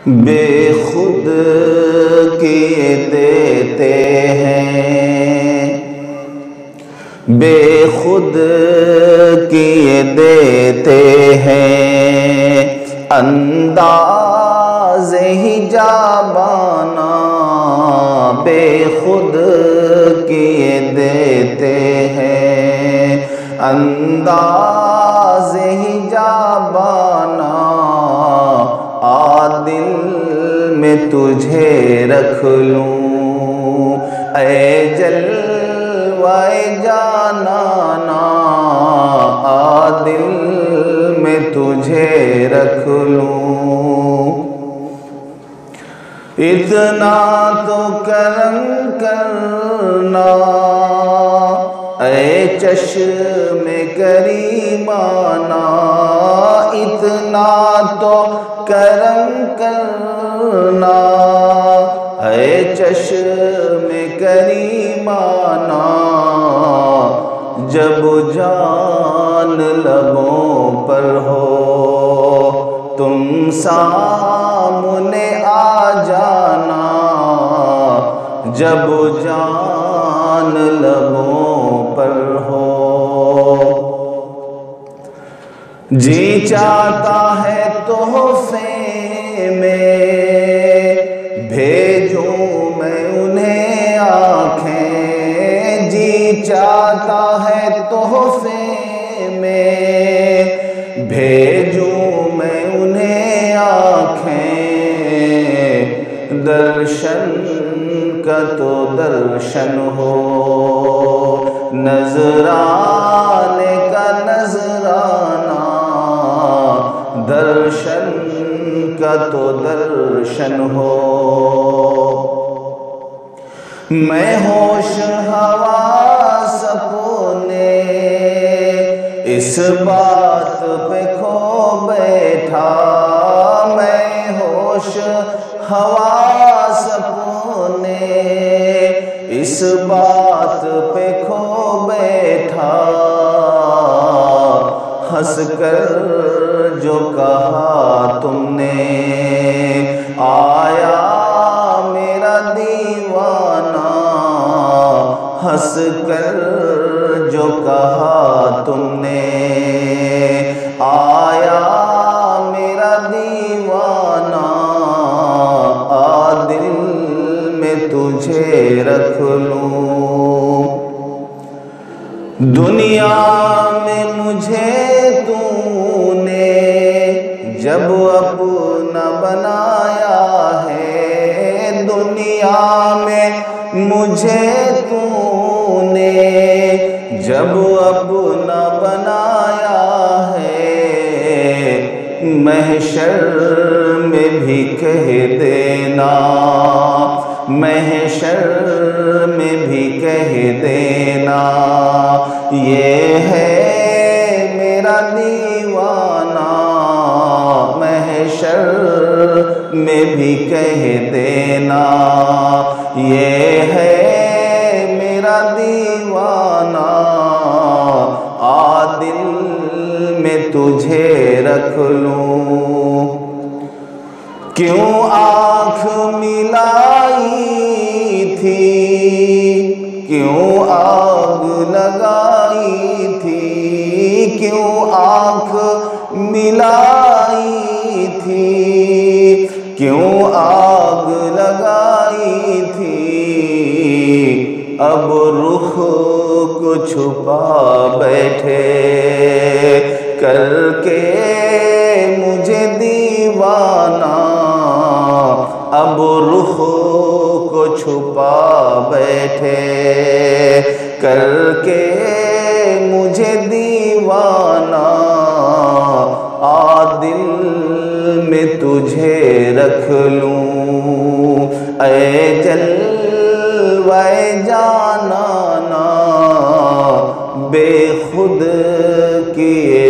بے خود کیے دیتے ہیں، بے خود کیے دیتے ہیں، انداز حجابانہ بے خود کیے دیتے ہیں، انداز حجابانہ دل میں تجھے رکھ لوں، اے جلوہ جانانا دل میں تجھے رکھ لوں، اتنا تو کرم کرنا اے چشم کریمانہ، اتنا تو کرم کرنا اے چشم کریمانہ، جب جان لبوں پر ہو تم سامنے آ جانا، جب جان لبوں پر ہو، جی چاہتا ہے تحفے میں بھیجوں میں انہیں آنکھیں، جی چاہتا ہے تحفے میں بھیجوں میں انہیں آنکھیں، درشن کا تو درشن ہو، نذرانے کا نذرانہ، درشن کا تو درشن ہو، میں ہوش حواس اپنے اس بات پہ کھو بیٹھا، میں ہوش حواس اپنے اس بات پہ کھو بیٹھا، ہنس کر جو کہا تم نے آیا میرا دیوانہ، ہنس کر جو کہا تم نے آیا میرا دیوانہ، دل میں تجھے رکھ لوں، دنیا میں مجھے تو نے جب اپنا بنایا ہے، دنیا میں مجھے تو نے جب اپنا بنایا ہے، محشر میں بھی کہہ دینا، محشر میں بھی کہہ دینا، یہ ہے میرا دیوانہ، محشر میں بھی کہہ دینا، یہ ہے میرا دیوانہ، دل میں تجھے رکھ لوں، کیوں آنکھ ملائی تھی، کیوں آگ لگائی تھی، کیوں آنکھ ملائی تھی، کیوں آگ لگائی تھی، اب رخ کو چھپا بیٹھے کر کے مجھے دیوانہ، اب رخ کو چھپا بیٹھے کر کے مجھے دیوانہ، دل میں تجھے رکھ لوں، اے جلوہ جانانا بے خود کیے